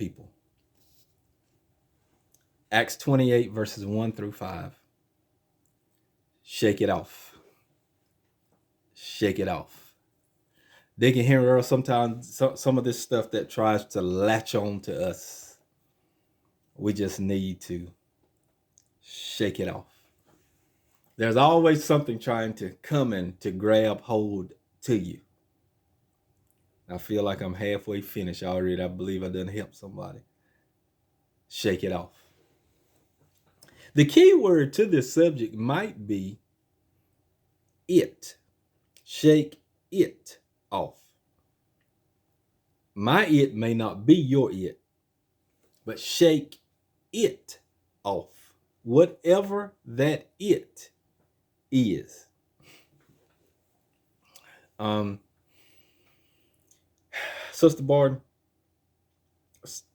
people. Acts 28, verses 1 through 5. Shake it off. Shake it off. They can hear sometimes some of this stuff that tries to latch on to us. We just need to shake it off. There's always something trying to come in to grab hold to you. I feel like I'm halfway finished already. I believe I done helped somebody. Shake it off. The key word to this subject might be it. Shake it off. My it may not be your it, but shake it off. Whatever that it is. Sister Barton,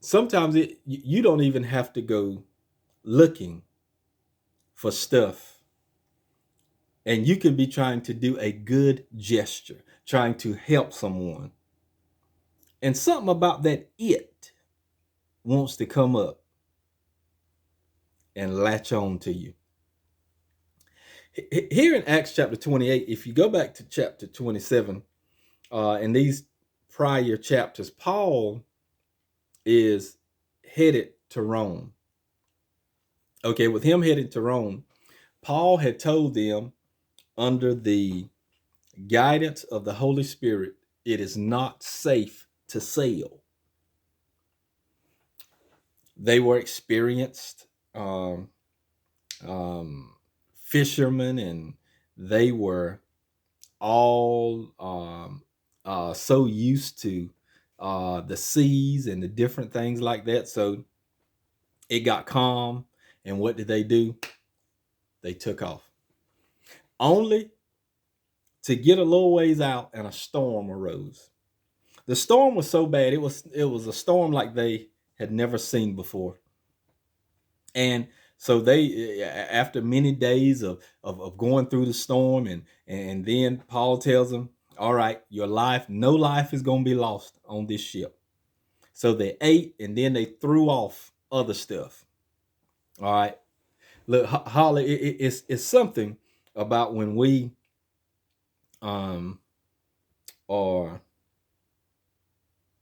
sometimes you don't even have to go looking for stuff, and you can be trying to do a good gesture, trying to help someone, and something about that it wants to come up and latch on to you. Here in Acts chapter 28, if you go back to chapter 27, in these prior chapters, Paul is headed to Rome. Okay, with him headed to Rome, Paul had told them, under the guidance of the Holy Spirit, it is not safe to sail. They were experienced fishermen, and they were all so used to the seas and the different things like that. So it got calm, and what did they do? They took off, only to get a little ways out, and a storm arose. The storm was so bad, it was a storm like they had never seen before. And so they, after many days of going through the storm, and then Paul tells them, all right, no life is going to be lost on this ship. So they ate, and then they threw off other stuff. All right. Look, Holly, it's something about when we are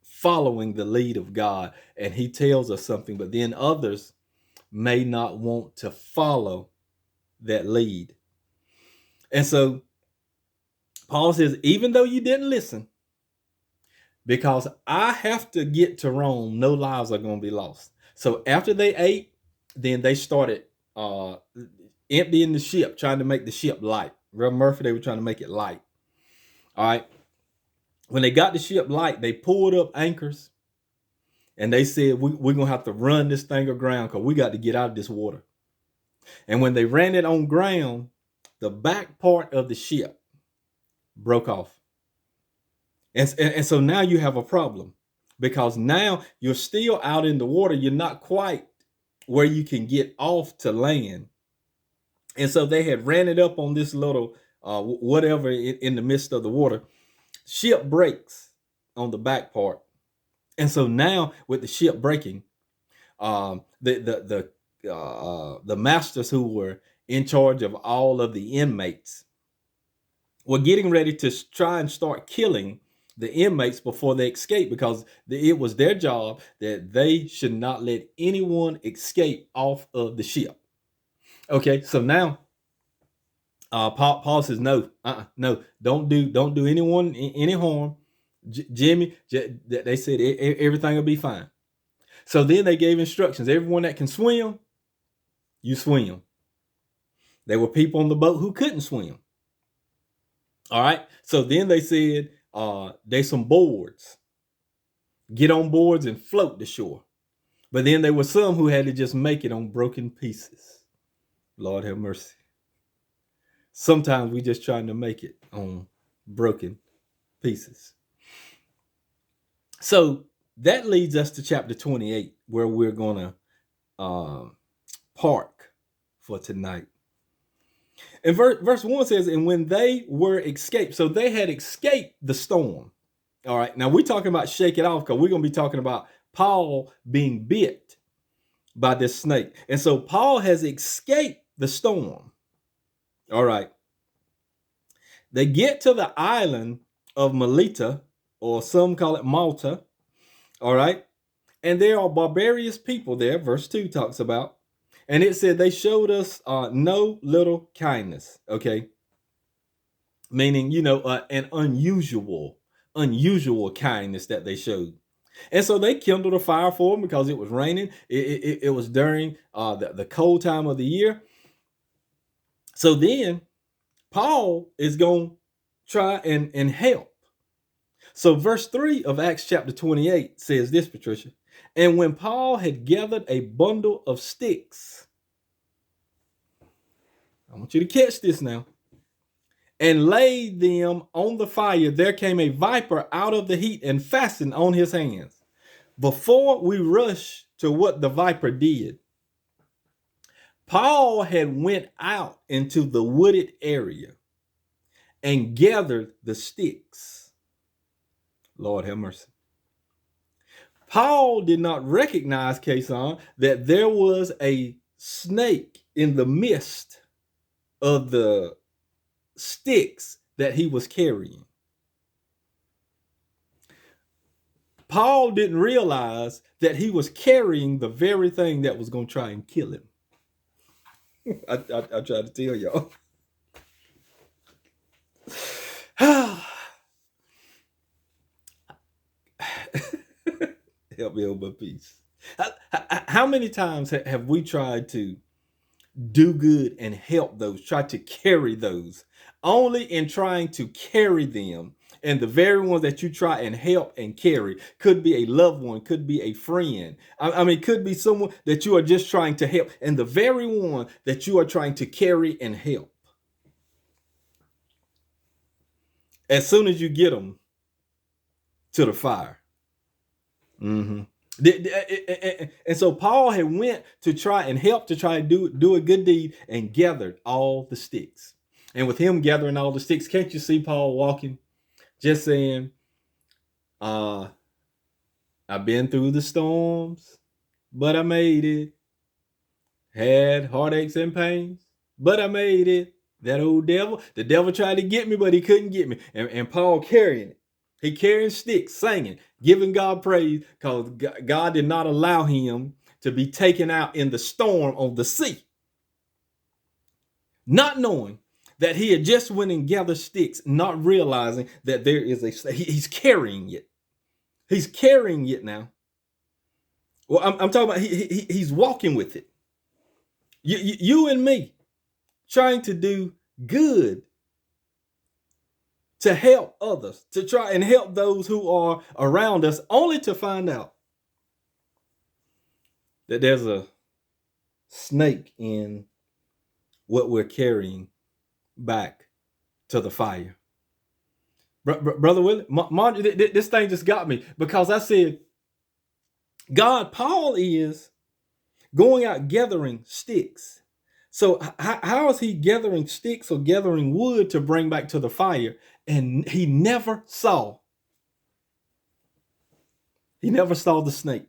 following the lead of God, and he tells us something, but then others may not want to follow that lead. And so Paul says, even though you didn't listen, because I have to get to Rome, no lives are going to be lost. So after they ate, then they started emptying the ship, trying to make the ship light. Reverend Murphy, they were trying to make it light. All right. When they got the ship light, they pulled up anchors, and they said, we're going to have to run this thing aground because we got to get out of this water. And when they ran it on ground, the back part of the ship broke off. And so now you have a problem, because now you're still out in the water. You're not quite where you can get off to land. And so they had ran it up on this little whatever in the midst of the water. Ship breaks on the back part. And so now with the ship breaking, the masters who were in charge of all of the inmates were getting ready to try and start killing the inmates before they escape, because it was their job that they should not let anyone escape off of the ship. Okay, so now Paul says, no, don't do anyone any harm. Jimmy, they said everything will be fine. So then they gave instructions. Everyone that can swim, you swim. There were people on the boat who couldn't swim. All right. So then they said, there's some boards. Get on boards and float to shore. But then there were some who had to just make it on broken pieces. Lord have mercy. Sometimes we just trying to make it on broken pieces. So that leads us to chapter 28, where we're going to park for tonight. And verse 1 says, and when they were escaped, so they had escaped the storm. All right, now we're talking about shake it off, because we're going to be talking about Paul being bit by this snake. And so Paul has escaped the storm. All right. They get to the island of Melita, or some call it Malta. All right. And there are barbarous people there, verse 2 talks about. And it said they showed us no little kindness. Okay. Meaning, an unusual kindness that they showed. And so they kindled a fire for them because it was raining. It was during the cold time of the year. So then Paul is going to try and help. So verse 3 of Acts chapter 28 says this, Patricia. And when Paul had gathered a bundle of sticks, I want you to catch this now, and laid them on the fire, there came a viper out of the heat and fastened on his hands. Before we rush to what the viper did, Paul had went out into the wooded area and gathered the sticks. Lord have mercy. Paul did not recognize, Kason, that there was a snake in the midst of the sticks that he was carrying. Paul didn't realize that he was carrying the very thing that was going to try and kill him. I tried to tell y'all. Help me hold my peace. How many times have we tried to do good and help those, try to carry those, only in trying to carry them, and the very ones that you try and help and carry could be a loved one, could be a friend. I mean, could be someone that you are just trying to help, and the very one that you are trying to carry and help, as soon as you get them to the fire. And so Paul had went to try and help, to try and do a good deed, and gathered all the sticks. And with him gathering all the sticks, can't you see Paul walking, just saying, I've been through the storms, but I made it. Had heartaches and pains, but I made it. That old devil, the devil tried to get me, but he couldn't get me. And Paul carrying it. He carrying sticks, singing, giving God praise, because God did not allow him to be taken out in the storm on the sea. Not knowing that he had just went and gathered sticks, not realizing that there is he's carrying it. He's carrying it now. Well, I'm talking about he's walking with it. You and me trying to do good, to help others, to try and help those who are around us, only to find out that there's a snake in what we're carrying back to the fire. Brother Willie, this thing just got me, because I said, Paul is going out gathering sticks. So how is he gathering sticks or gathering wood to bring back to the fire? And he never saw the snake.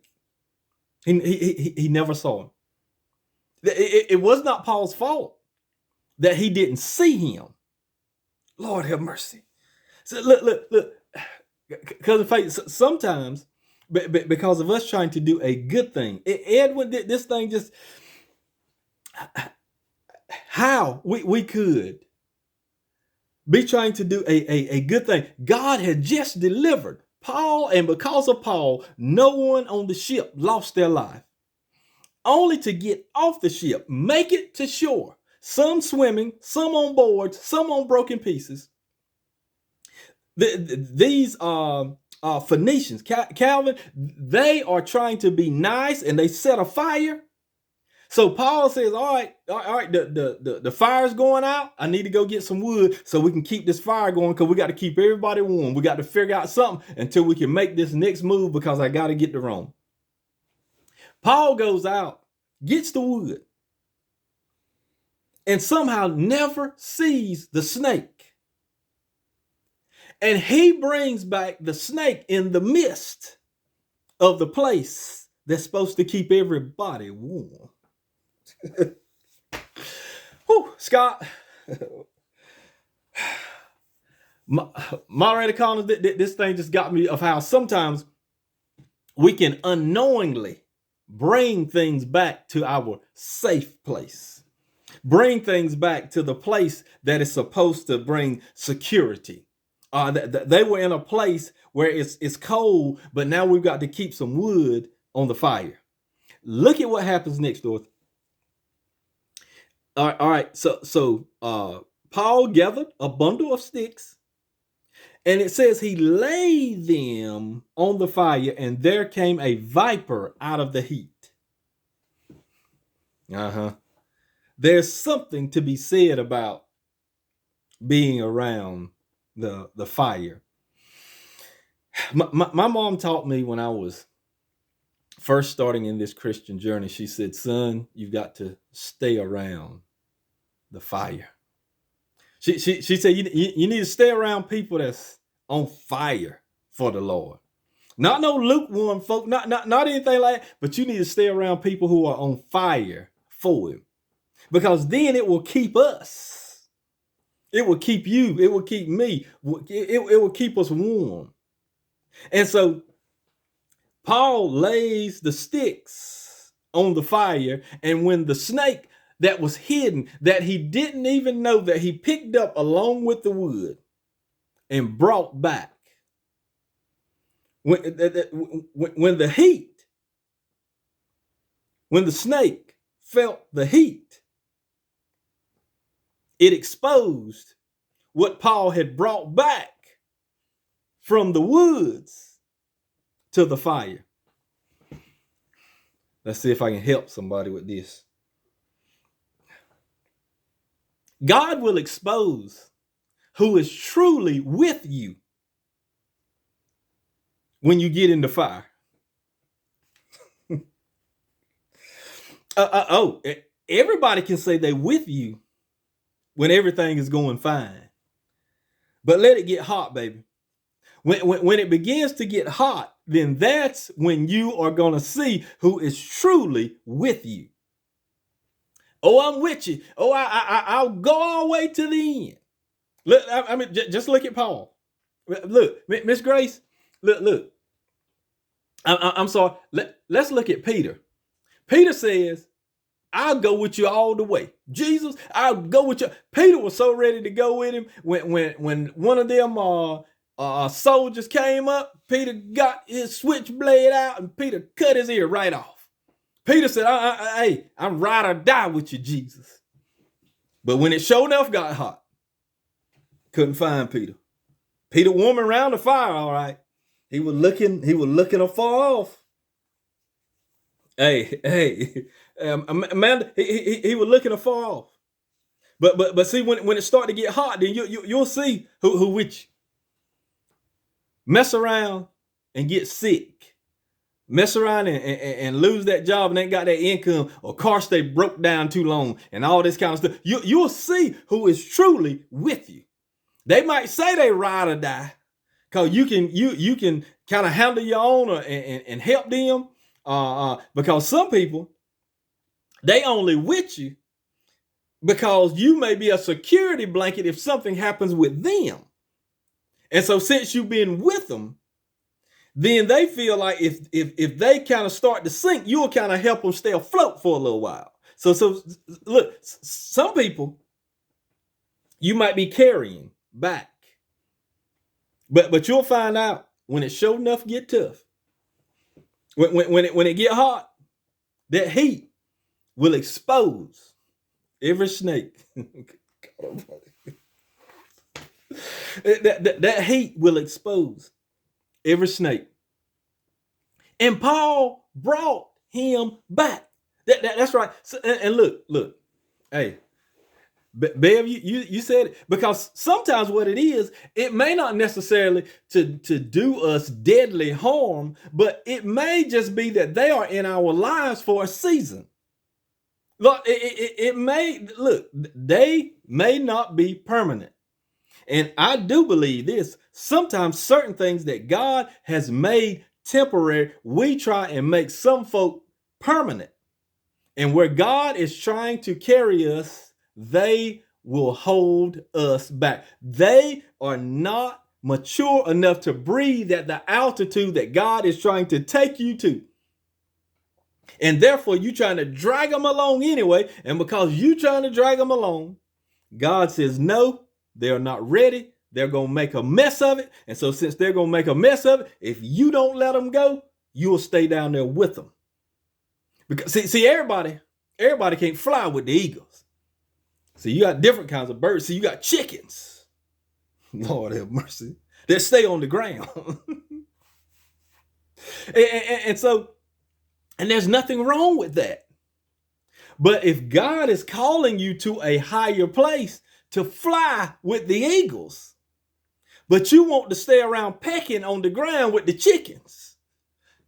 He never saw him. It was not Paul's fault that he didn't see him. Lord have mercy. So look, because of faith, sometimes, because of us trying to do a good thing, Edwin did this thing just, how we could be trying to do a good thing. God had just delivered Paul, and because of Paul, no one on the ship lost their life. Only to get off the ship, make it to shore, some swimming, some on boards, some on broken pieces. These Phoenicians, Calvin, they are trying to be nice, and they set a fire. So Paul says, all right, the fire's going out. I need to go get some wood so we can keep this fire going, because we got to keep everybody warm. We got to figure out something until we can make this next move, because I got to get to Rome. Paul goes out, gets the wood, and somehow never sees the snake. And he brings back the snake in the midst of the place that's supposed to keep everybody warm. Whew, Scott. Moderator Collins, this thing just got me of how sometimes we can unknowingly bring things back to our safe place. Bring things back to the place that is supposed to bring security. They were in a place where it's cold, but now we've got to keep some wood on the fire. Look at what happens next, Dorothy. All right. So Paul gathered a bundle of sticks, and it says he laid them on the fire, and there came a viper out of the heat. There's something to be said about being around the fire. My mom taught me when I was first starting in this Christian journey. She said, son, you've got to stay around the fire. She said, you need to stay around people that's on fire for the Lord. Not no lukewarm folk, not anything like that, but you need to stay around people who are on fire for him. Because then it will keep us. It will keep you. It will keep me. It will keep us warm. And so Paul lays the sticks on the fire, and when the snake that was hidden, that he didn't even know, that he picked up along with the wood and brought back, when the heat, when the snake felt the heat, it exposed what Paul had brought back from the woods to the fire. Let's see if I can help somebody with this. God will expose who is truly with you when you get in the fire. Everybody can say they're with you when everything is going fine. But let it get hot, baby. When it begins to get hot, then that's when you are going to see who is truly with you. Oh, I'm with you. Oh, I'll go all the way to the end. Look, I mean, just look at Paul. Look, Miss Grace, look. I'm sorry. Let's look at Peter. Peter says, I'll go with you all the way. Jesus, I'll go with you. Peter was so ready to go with him when one of them soldiers came up. Peter got his switchblade out and Peter cut his ear right off. Peter said, hey, I'm ride or die with you, Jesus. But when it sure enough got hot, couldn't find Peter. Peter warming around the fire, all right. He was looking afar off. Hey, Amanda, he was looking afar off. But see, when it start to get hot, then you'll see who with you. Mess around and get sick. Mess around and lose that job and ain't got that income, or car stay broke down too long and all this kind of stuff. You'll see who is truly with you. They might say they ride or die, because you can kind of handle your own and help them. Because some people, they only with you because you may be a security blanket if something happens with them. And so since you've been with them, then they feel like if they kind of start to sink, you'll kind of help them stay afloat for a little while. So look, some people you might be carrying back, but you'll find out when it sure enough get tough. When it get hot, that heat will expose every snake. that heat will expose every snake. And Paul brought him back. That's right. So, and look. Hey, Bev, you said it. Because sometimes what it is, it may not necessarily to do us deadly harm, but it may just be that they are in our lives for a season. Look, they may not be permanent. And I do believe this. Sometimes certain things that God has made temporary, we try and make some folk permanent. And where God is trying to carry us, they will hold us back. They are not mature enough to breathe at the altitude that God is trying to take you to. And therefore, you're trying to drag them along anyway. And because you're trying to drag them along, God says, no, they're not ready. They're going to make a mess of it. And so since they're going to make a mess of it, if you don't let them go, you'll stay down there with them. Because see, everybody can't fly with the eagles. So you got different kinds of birds. So you got chickens. Lord have mercy. That stay on the ground. and so, and there's nothing wrong with that. But if God is calling you to a higher place to fly with the eagles, but you want to stay around pecking on the ground with the chickens,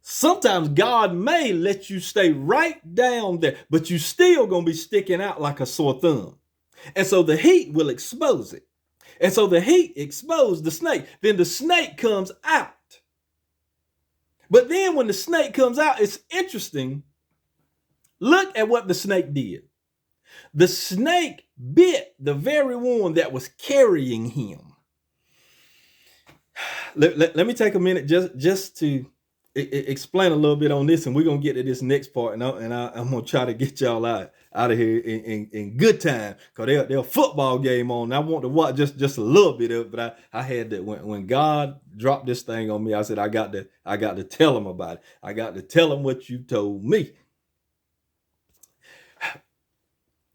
sometimes God may let you stay right down there, but you still going to be sticking out like a sore thumb. And so the heat will expose it. And so the heat exposed the snake. Then the snake comes out. But then when the snake comes out, it's interesting. Look at what the snake did. The snake bit the very one that was carrying him. Let me take a minute just to explain a little bit on this, and we're going to get to this next part, and I'm going to try to get y'all out of here in good time, because there's a football game on. I want to watch just a little bit of it, but I had to, when God dropped this thing on me, I said, I got to tell him about it. I got to tell him what you told me.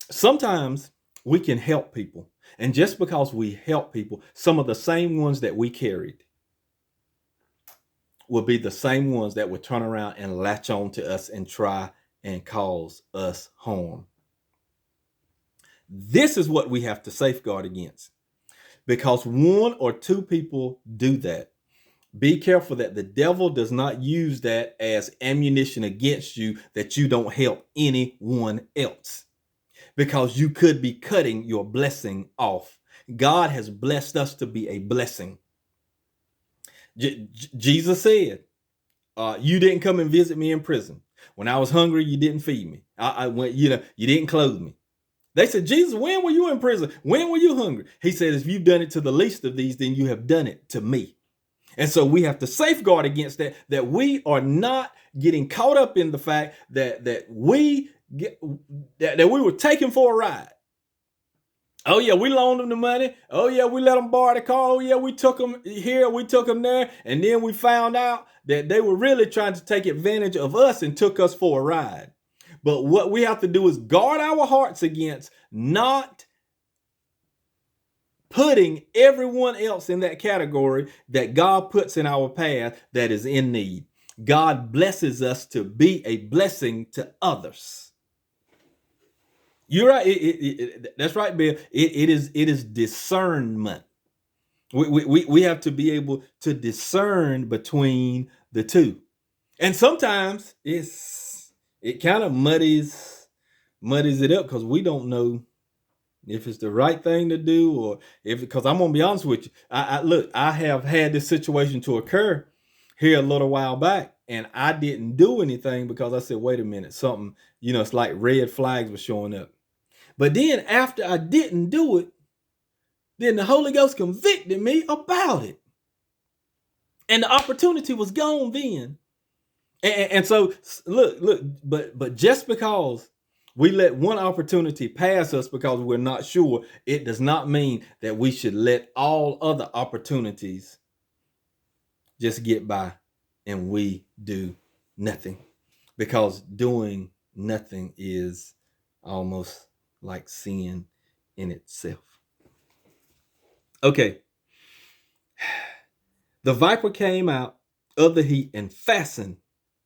Sometimes we can help people, and just because we help people, some of the same ones that we carried will be the same ones that will turn around and latch on to us and try and cause us harm. This is what we have to safeguard against, because one or two people do that. Be careful that the devil does not use that as ammunition against you, that you don't help anyone else, because you could be cutting your blessing off. God has blessed us to be a blessing. Jesus said, you didn't come and visit me in prison. When I was hungry, you didn't feed me. I went, you didn't clothe me. They said, Jesus, when were you in prison? When were you hungry? He said, if you've done it to the least of these, then you have done it to me. And so we have to safeguard against that we are not getting caught up in the fact that we were taken for a ride. Oh yeah, we loaned them the money. Oh yeah, we let them borrow the car. Oh yeah, we took them here, we took them there. And then we found out that they were really trying to take advantage of us and took us for a ride. But what we have to do is guard our hearts against not putting everyone else in that category that God puts in our path that is in need. God blesses us to be a blessing to others. You're right. That's right, Bill. It is discernment. We have to be able to discern between the two. And sometimes it kind of muddies it up, because we don't know if it's the right thing to do, or because I'm gonna be honest with you. I have had this situation to occur here a little while back, and I didn't do anything because I said, wait a minute, something, it's like red flags were showing up. But then after I didn't do it, then the Holy Ghost convicted me about it. And the opportunity was gone then. And so look, but just because we let one opportunity pass us because we're not sure, it does not mean that we should let all other opportunities just get by and we do nothing, because doing nothing is almost like sin in itself. Okay. The viper came out of the heat and fastened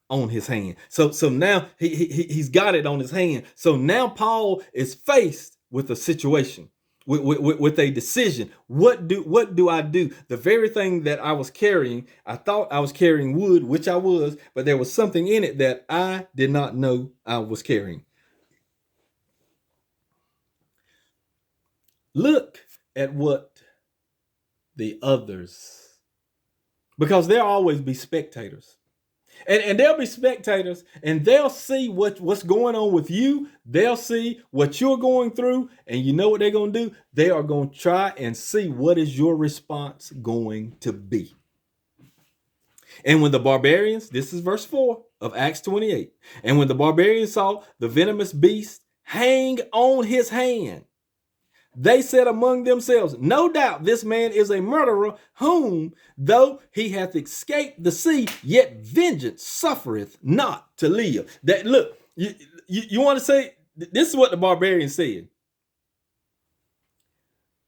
on his hand. So now he's got it on his hand. So now Paul is faced with a situation, with a decision. What do I do? The very thing that I was carrying, I thought I was carrying wood, which I was, but there was something in it that I did not know I was carrying. Look at what the others, because there'll always be spectators. And there'll be spectators, and they'll see what's going on with you. They'll see what you're going through, and you know what they're going to do? They are going to try and see what is your response going to be. And when the barbarians, this is verse 4 of Acts 28, and when the barbarians saw the venomous beast hang on his hand, they said among themselves, no doubt this man is a murderer, whom, though he hath escaped the sea, yet vengeance suffereth not to live. That look, you want to say, this is what the barbarian said.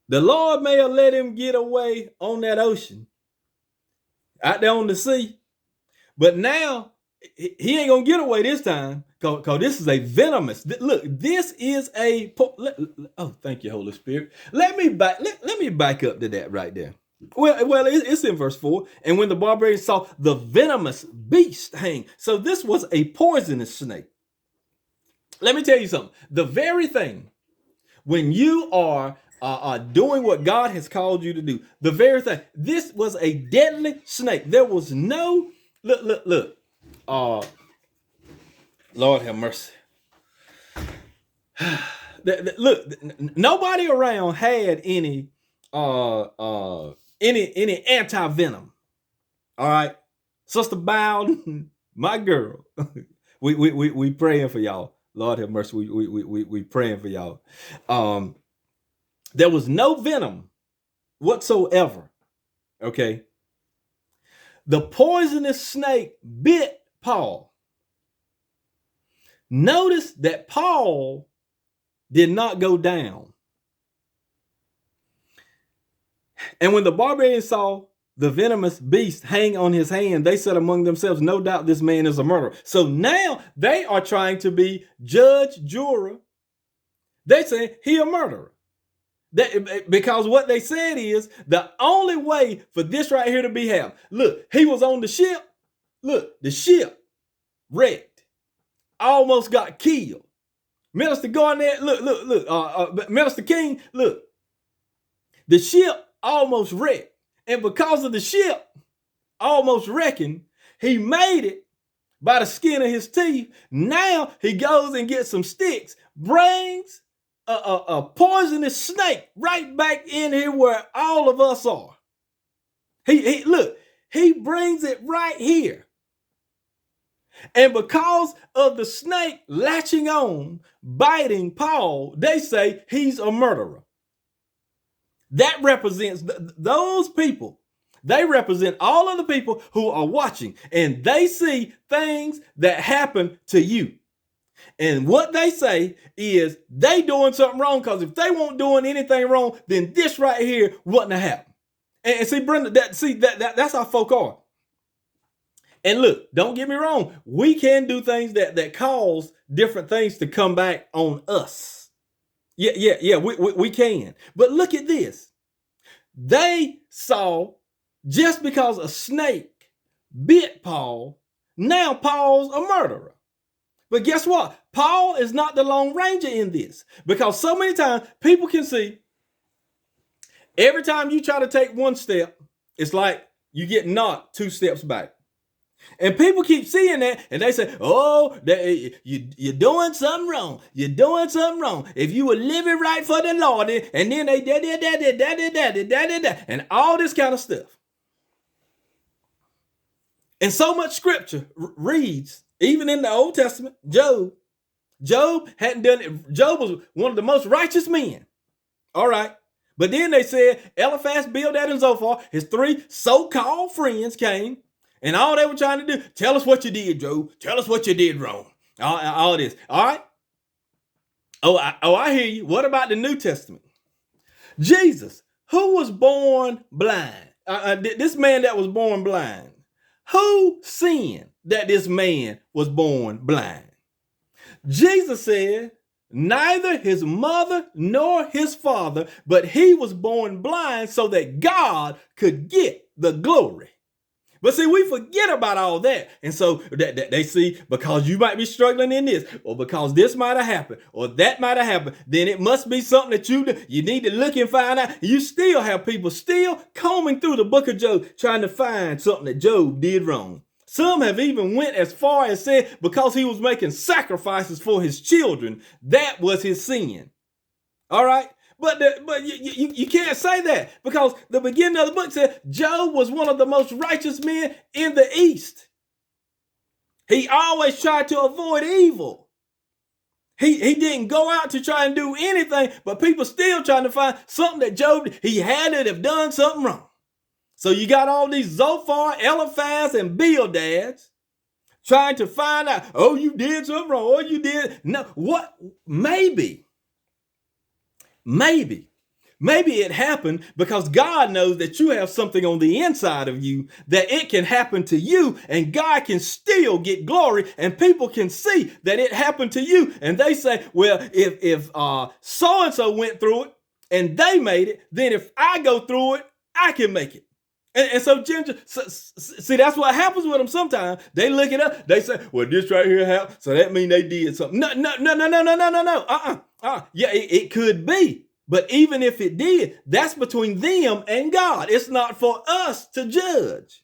The Lord may have let him get away on that ocean, out there on the sea, but now he ain't gonna get away this time, because this is a venomous. Look, this is a. Oh, thank you, Holy Spirit. Let me back up to that right there. Well, it's in verse 4. And when the barbarians saw the venomous beast hang, so this was a poisonous snake. Let me tell you something. The very thing, when you are doing what God has called you to do, the very thing, this was a deadly snake. There was no look. Lord have mercy. Look, nobody around had any anti-venom. All right, Sister Bowden, my girl, we praying for y'all. Lord have mercy. We praying for y'all. There was no venom whatsoever. Okay. The poisonous snake bit Paul. Notice that Paul did not go down. And when the barbarians saw the venomous beast hang on his hand, they said among themselves, no doubt this man is a murderer. So now they are trying to be judge, juror. They say he a murderer. Because what they said is the only way for this right here to be happened. Look, he was on the ship. Look, the ship wrecked. Almost got killed. Minister Garnett, look. Minister King, look. The ship almost wrecked. And because of the ship almost wrecking, he made it by the skin of his teeth. Now he goes and gets some sticks, brings a poisonous snake right back in here where all of us are. He brings it right here. And because of the snake latching on, biting Paul, they say he's a murderer. That represents those people. They represent all of the people who are watching, and they see things that happen to you. And what they say is they doing something wrong, because if they weren't doing anything wrong, then this right here wouldn't have happened. And see, Brenda, that's how folk are. And look, don't get me wrong. We can do things that cause different things to come back on us. Yeah, we can. But look at this. They saw, just because a snake bit Paul, now Paul's a murderer. But guess what? Paul is not the Lone Ranger in this, because so many times people can see every time you try to take one step, it's like you get knocked 2 steps back. And people keep seeing that, and they say, oh, you're doing something wrong. You're doing something wrong. If you were living right for the Lord, and then they and all this kind of stuff. And so much scripture reads, even in the Old Testament, Job hadn't done it. Job was one of the most righteous men. All right. But then they said, Eliphaz, Bildad, and Zophar, his 3 so-called friends came, and all they were trying to do, tell us what you did, Job. Tell us what you did wrong. All this. All right. I hear you. What about the New Testament? Jesus, who was born blind? This man that was born blind. Who sinned that this man was born blind? Jesus said, neither his mother nor his father, but he was born blind so that God could get the glory. But see, we forget about all that. And so that they see, because you might be struggling in this, or because this might have happened, or that might have happened, then it must be something that you need to look and find out. You still have people still combing through the book of Job, trying to find something that Job did wrong. Some have even went as far as said because he was making sacrifices for his children, that was his sin. All right? But you can't say that, because the beginning of the book said Job was one of the most righteous men in the East. He always tried to avoid evil. He didn't go out to try and do anything, but people still trying to find something that Job, he had to have done something wrong. So you got all these Zophar, Eliphaz, and Bildads trying to find out, oh, you did something wrong, or you did. No, what? Maybe it happened because God knows that you have something on the inside of you that it can happen to you, and God can still get glory, and people can see that it happened to you. And they say, well, if so-and-so went through it and they made it, then if I go through it, I can make it. And so Ginger, see, that's what happens with them sometimes. They look it up. They say, well, this right here happened, so that means they did something. No. Yeah, it could be. But even if it did, that's between them and God. It's not for us to judge.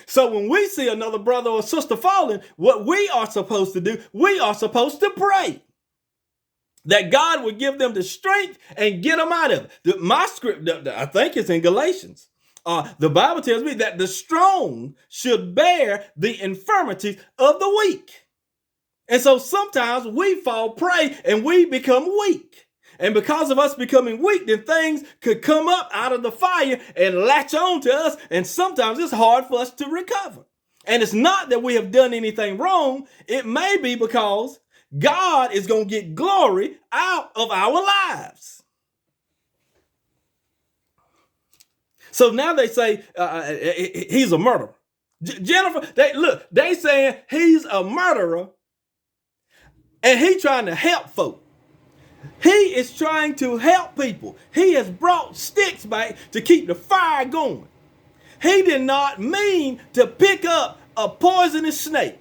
So when we see another brother or sister falling, what we are supposed to do, we are supposed to pray that God would give them the strength and get them out of it. My script, I think it's in Galatians. The Bible tells me that the strong should bear the infirmities of the weak. And so sometimes we fall prey and we become weak. And because of us becoming weak, then things could come up out of the fire and latch on to us. And sometimes it's hard for us to recover. And it's not that we have done anything wrong. It may be because God is going to get glory out of our lives. So now they say he's a murderer. Jennifer, they saying he's a murderer, and he trying to help folk. He is trying to help people. He has brought sticks back to keep the fire going. He did not mean to pick up a poisonous snake.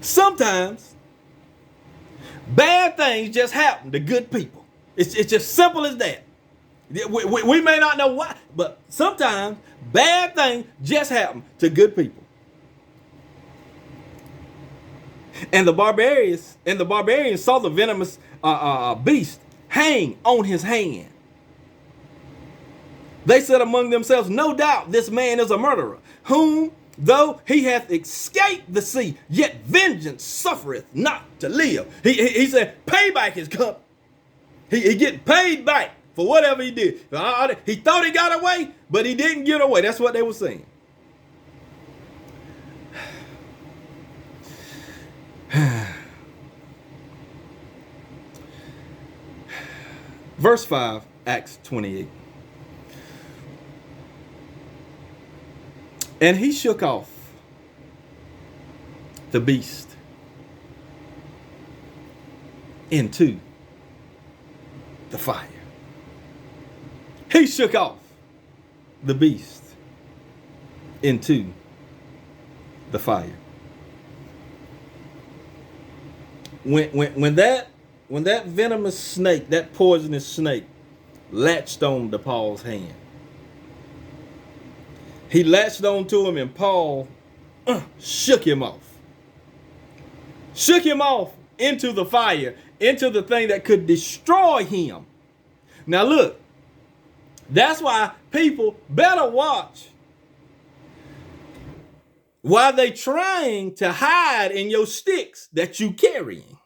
Sometimes bad things just happen to good people. It's just simple as that. We may not know why, but sometimes bad things just happen to good people. And the barbarians saw the venomous beast hang on his hand. They said among themselves, no doubt this man is a murderer, whom though he hath escaped the sea, yet vengeance suffereth not to live. He said payback is coming. He get paid back for whatever he did. He thought he got away, but he didn't get away. That's what they were saying. Verse 5, Acts 28. And he shook off the beast into the fire. He shook off the beast into the fire. When that venomous snake, that poisonous snake, latched on to Paul's hand, he latched on to him, and Paul shook him off. Shook him off into the fire, into the thing that could destroy him. Now look, that's why people better watch. Why they trying to hide in your sticks that you carrying?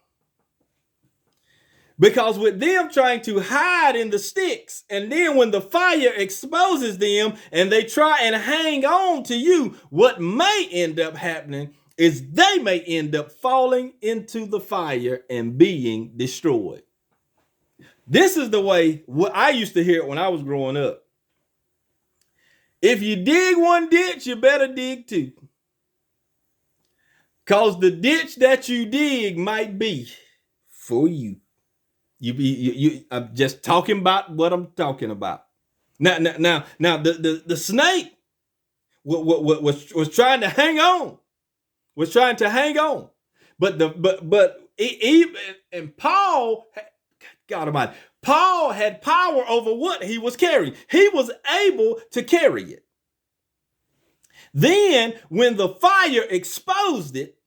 Because with them trying to hide in the sticks, and then when the fire exposes them and they try and hang on to you, what may end up happening is they may end up falling into the fire and being destroyed. This is the way what I used to hear it when I was growing up. If you dig one ditch, you better dig two. Because the ditch that you dig might be for you. I'm just talking about what I'm talking about. Now, the snake was trying to hang on, but Paul, God Almighty, Paul had power over what he was carrying. He was able to carry it. Then when the fire exposed it,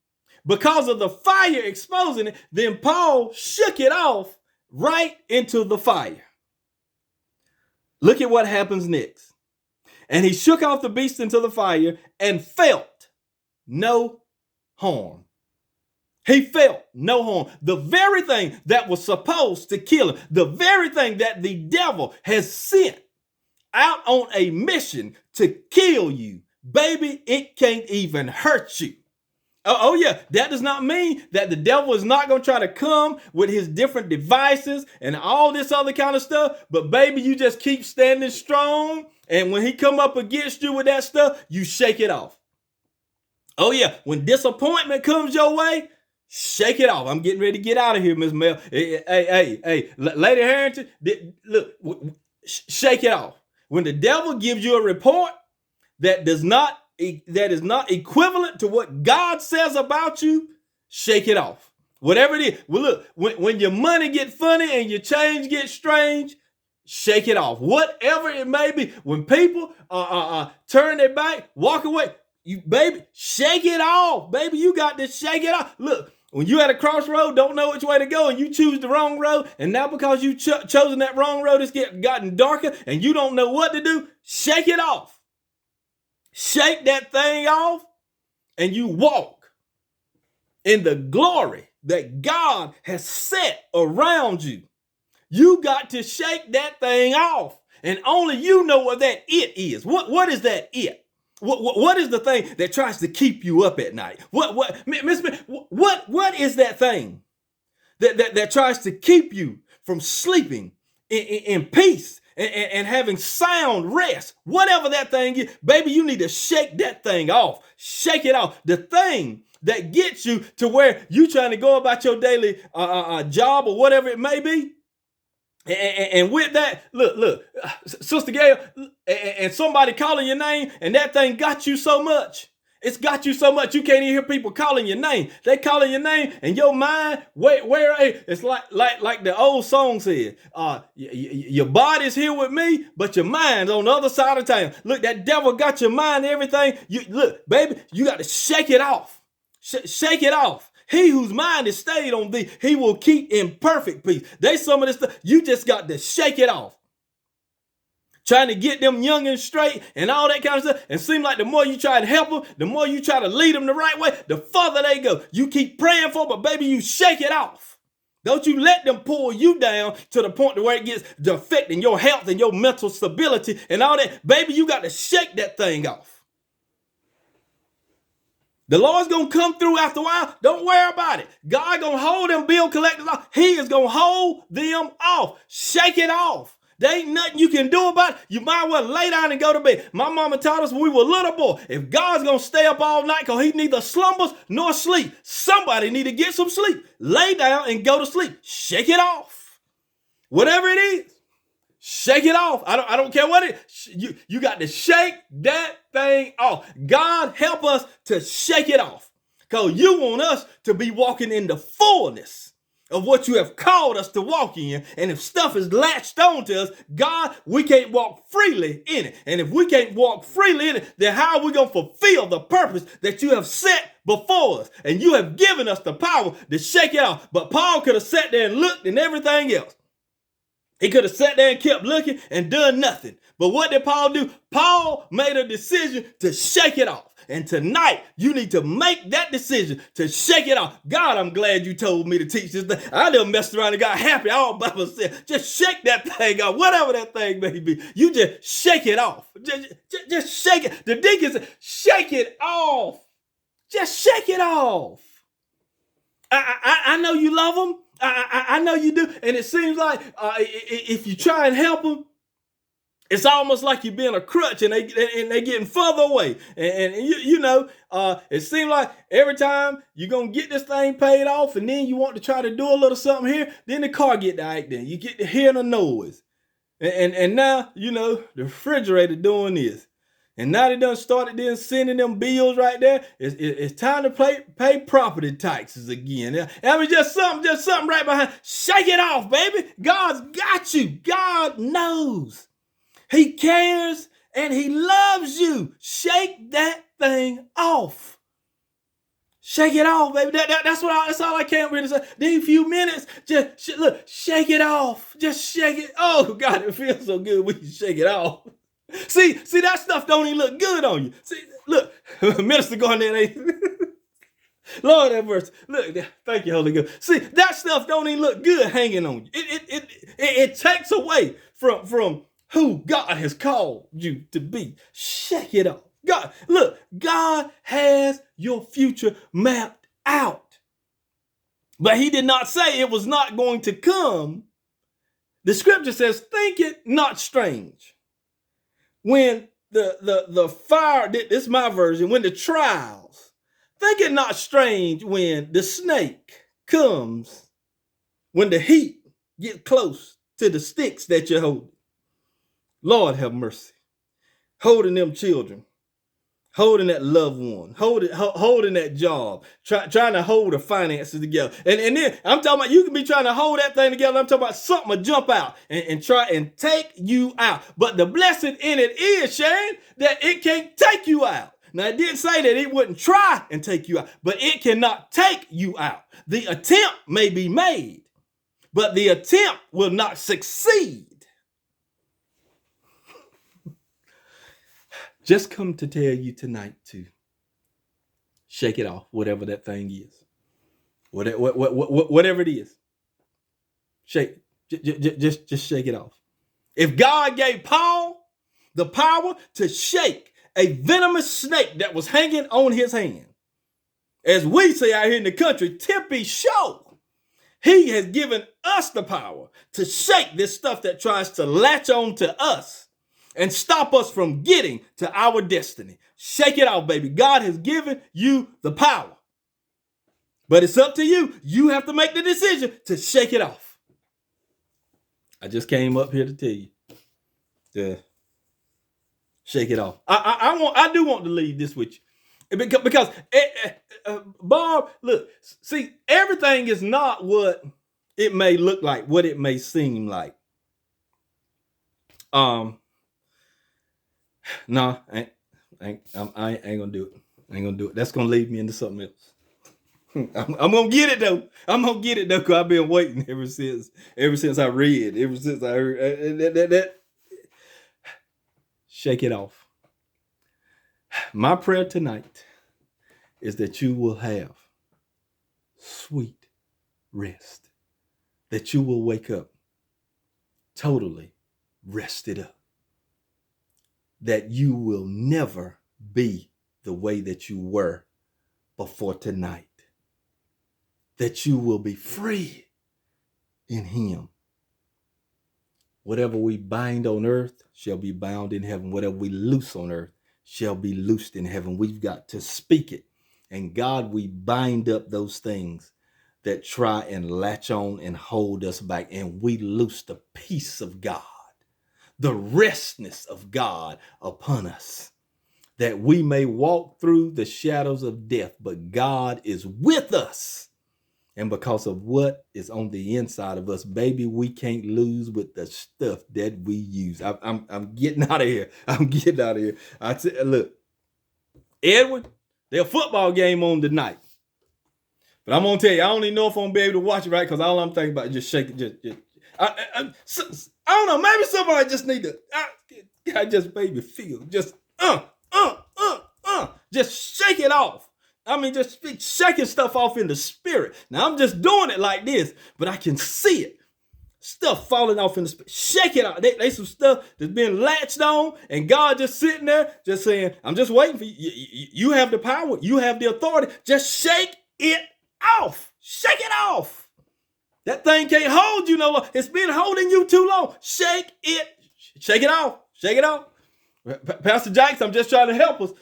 because of the fire exposing it, then Paul shook it off right into the fire. Look at what happens next. And he shook off the beast into the fire and felt no harm. He felt no harm. The very thing that was supposed to kill him, the very thing that the devil has sent out on a mission to kill you, baby, it can't even hurt you. Oh yeah, that does not mean that the devil is not going to try to come with his different devices and all this other kind of stuff. But baby, you just keep standing strong. And when he come up against you with that stuff, you shake it off. Oh yeah, when disappointment comes your way, shake it off. I'm getting ready to get out of here, Miss Mel. Hey, Lady Harrington, look, shake it off. When the devil gives you a report that is not equivalent to what God says about you, shake it off. Whatever it is. Well, look, when your money get funny and your change get strange, shake it off. Whatever it may be. When people turn their back, walk away, you baby, shake it off. Baby, you got to shake it off. Look, when you at a crossroad, don't know which way to go, and you choose the wrong road, and now because you chosen that wrong road, it's gotten darker, and you don't know what to do, shake it off. Shake that thing off, and you walk in the glory that God has set around you. You got to shake that thing off, and only you know what that it is. What is that it? What is the thing that tries to keep you up at night? What is that thing that tries to keep you from sleeping in peace and having sound rest? Whatever that thing is, baby, you need to shake that thing off. Shake it off. The thing that gets you to where you trying to go about your daily job or whatever it may be. And with that, look, Sister Gail, and somebody calling your name, and that thing got you so much. It's got you so much you can't even hear people calling your name. They calling your name, and your mind, where it's like the old song said, your body's here with me, but your mind's on the other side of town. Look, that devil got your mind and everything. Look, baby, you got to shake it off. Shake it off. He whose mind is stayed on thee, he will keep in perfect peace. There's some of this stuff, you just got to shake it off. Trying to get them young and straight and all that kind of stuff. And seem like the more you try to help them, the more you try to lead them the right way, the further they go. You keep praying for them, but baby, you shake it off. Don't you let them pull you down to the point to where it gets affecting your health and your mental stability and all that. Baby, you got to shake that thing off. The Lord's going to come through after a while. Don't worry about it. God going to hold them bill collectors off. He is going to hold them off. Shake it off. There ain't nothing you can do about it. You might well lay down and go to bed. My mama taught us when we were little boy, if God's going to stay up all night because he neither slumbers nor sleep, somebody need to get some sleep. Lay down and go to sleep. Shake it off. Whatever it is. Shake it off. I don't care what it is. You got to shake that thing off. God help us to shake it off. Because you want us to be walking in the fullness of what you have called us to walk in. And if stuff is latched onto us, God, we can't walk freely in it. And if we can't walk freely in it, then how are we going to fulfill the purpose that you have set before us? And you have given us the power to shake it off. But Paul could have sat there and looked and everything else. He could have sat there and kept looking and done nothing. But what did Paul do? Paul made a decision to shake it off. And tonight, you need to make that decision to shake it off. God, I'm glad you told me to teach this thing. I done messed around and got happy all by myself. Just shake that thing off, whatever that thing may be. You just shake it off. Just shake it. The deacon said, shake it off. Just shake it off. I know you love them. I know you do. And it seems like if you try and help them, it's almost like you're being a crutch and they getting further away. And you know, it seems like every time you're going to get this thing paid off and then you want to try to do a little something here, then the car get to acting. You get to hear the noise. And now, you know, the refrigerator doing this. And now they done started then sending them bills right there. It's time to pay property taxes again. I mean, just something right behind. Shake it off, baby. God's got you. God knows. He cares and he loves you. Shake that thing off. Shake it off, baby. That's all I can really say. These few minutes, just look, shake it off. Just shake it. Oh God, it feels so good when you shake it off. See, that stuff don't even look good on you. See, look, minister going there. Lord have mercy. Look, thank you, Holy Ghost. See, that stuff don't even look good hanging on you. It takes away from who God has called you to be. Shake it off. God, look, God has your future mapped out. But he did not say it was not going to come. The scripture says, think it not strange. When the fire, this is my version, when the trials, think it not strange when the snake comes, when the heat gets close to the sticks that you're holding. Lord have mercy. Holding them children. Holding that loved one, holding that job, trying to hold the finances together. And then I'm talking about you can be trying to hold that thing together. I'm talking about something will jump out and try and take you out. But the blessing in it is, Shane, that it can't take you out. Now, it didn't say that it wouldn't try and take you out, but it cannot take you out. The attempt may be made, but the attempt will not succeed. Just come to tell you tonight to shake it off, whatever that thing is. Whatever it is. Shake it. Just shake it off. If God gave Paul the power to shake a venomous snake that was hanging on his hand, as we say out here in the country, tippy show, he has given us the power to shake this stuff that tries to latch on to us and stop us from getting to our destiny. Shake it off, baby. God has given you the power. But it's up to you. You have to make the decision to shake it off. I just came up here to tell you to shake it off. I do want to leave this with you. Because Bob, look, see, everything is not what it may look like, what it may seem like. No, I ain't gonna do it. I ain't gonna do it. That's gonna lead me into something else. I'm gonna get it though. I'm gonna get it though, because I've been waiting ever since I read, ever since I heard that. Shake it off. My prayer tonight is that you will have sweet rest. That you will wake up totally rested up. That you will never be the way that you were before tonight. That you will be free in him. Whatever we bind on earth shall be bound in heaven. Whatever we loose on earth shall be loosed in heaven. We've got to speak it. And God, we bind up those things that try and latch on and hold us back. And we loose the peace of God, the restness of God upon us, that we may walk through the shadows of death, but God is with us. And because of what is on the inside of us, baby, we can't lose with the stuff that we use. I'm getting out of here. I'm getting out of here. Look, Edwin, there's a football game on tonight. But I'm going to tell you, I don't even know if I'm going to be able to watch it, right? Because all I'm thinking about is just shaking. I don't know. Maybe somebody just need to, I just baby feel. Just, just shake it off. I mean, just shaking stuff off in the spirit. Now, I'm just doing it like this, but I can see it. Stuff falling off in the spirit. Shake it out. They some stuff that's been latched on, and God just sitting there, just saying, I'm just waiting for you. You have the power. You have the authority. Just shake it off. Shake it off. That thing can't hold you no more. It's been holding you too long. Shake it. Shake it off. Shake it off. Pastor Jackson, I'm just trying to help us.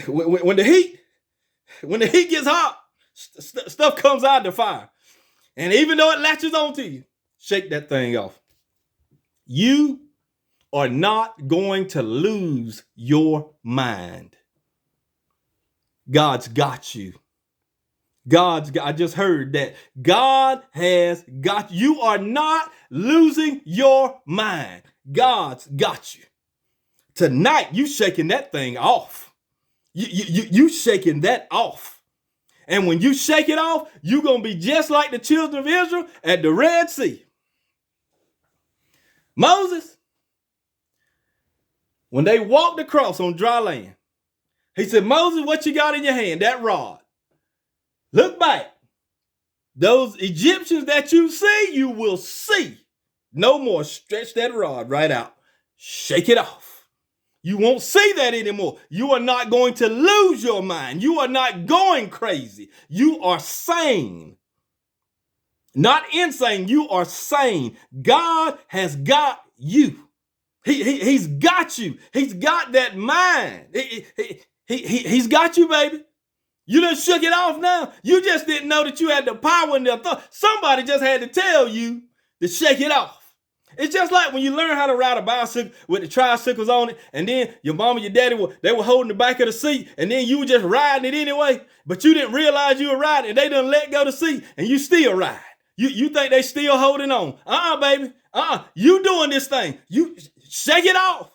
When the heat gets hot, stuff comes out of the fire. And even though it latches onto you, shake that thing off. You are not going to lose your mind. God's got you. I just heard that. God has got you. You are not losing your mind. God's got you. Tonight, you shaking that thing off. You shaking that off. And when you shake it off, you're going to be just like the children of Israel at the Red Sea. Moses, when they walked across on dry land, he said, Moses, what you got in your hand? That rod. Look back. Those Egyptians that you see, you will see. No more. Stretch that rod right out. Shake it off. You won't see that anymore. You are not going to lose your mind. You are not going crazy. You are sane. Not insane. You are sane. God has got you. He's got you. He's got that mind. He's got you, baby. You done shook it off now. You just didn't know that you had the power and the authority. Somebody just had to tell you to shake it off. It's just like when you learn how to ride a bicycle with the tricycles on it, and then your mom and your daddy they were holding the back of the seat, and then you were just riding it anyway, but you didn't realize you were riding, and they done let go the seat, and you still ride. You think they still holding on. Baby. You doing this thing. You shake it off.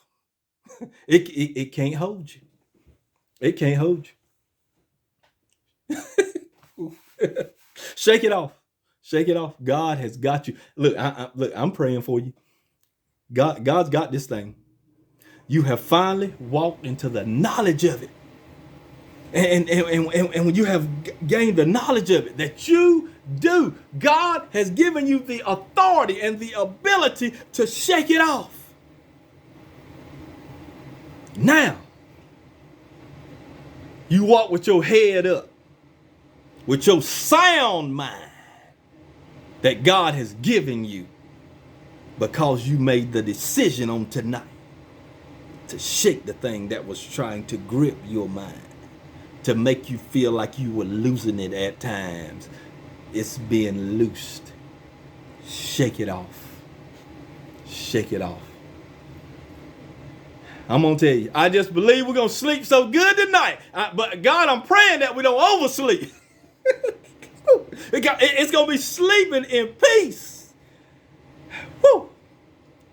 It can't hold you. It can't hold you. Shake it off. Shake it off. God has got you. Look, I'm praying for you. God's got this thing. You have finally walked into the knowledge of it. And when you have gained the knowledge of it, that you do, God has given you the authority and the ability to shake it off. Now, you walk with your head up, with your sound mind that God has given you, because you made the decision on tonight to shake the thing that was trying to grip your mind, to make you feel like you were losing it at times. It's being loosed. Shake it off. Shake it off. I'm going to tell you, I just believe we're going to sleep so good tonight. But God, I'm praying that we don't oversleep. It's going to be sleeping in peace. Woo.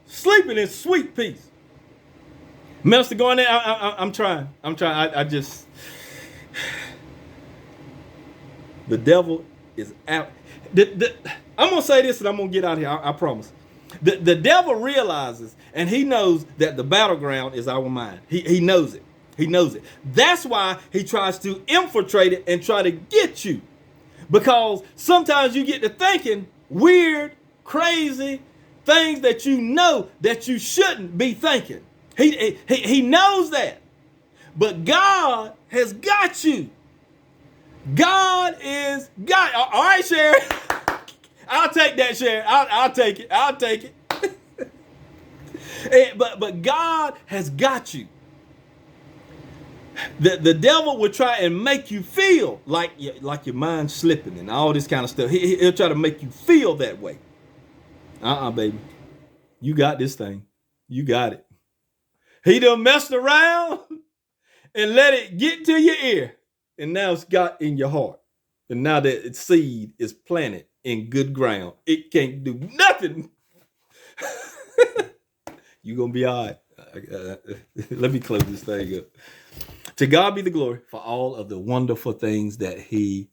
Sleeping in sweet peace. Minister, going there, I'm trying. I just, the devil is out. I'm going to say this and I'm going to get out of here. I promise. The devil realizes and he knows that the battleground is our mind. He knows it. He knows it. That's why he tries to infiltrate it and try to get you. Because sometimes you get to thinking weird, crazy things that you know that you shouldn't be thinking. He knows that. But God has got you. God is got. All right, Sharon. I'll take that, Sharon. I'll take it. I'll take it. But God has got you. The devil will try and make you feel like your mind's slipping and all this kind of stuff. He'll try to make you feel that way. Baby. You got this thing. You got it. He done messed around and let it get to your ear. And now it's got in your heart. And now that its seed is planted in good ground, it can't do nothing. You're going to be all right. Let me close this thing up. To God be the glory for all of the wonderful things that he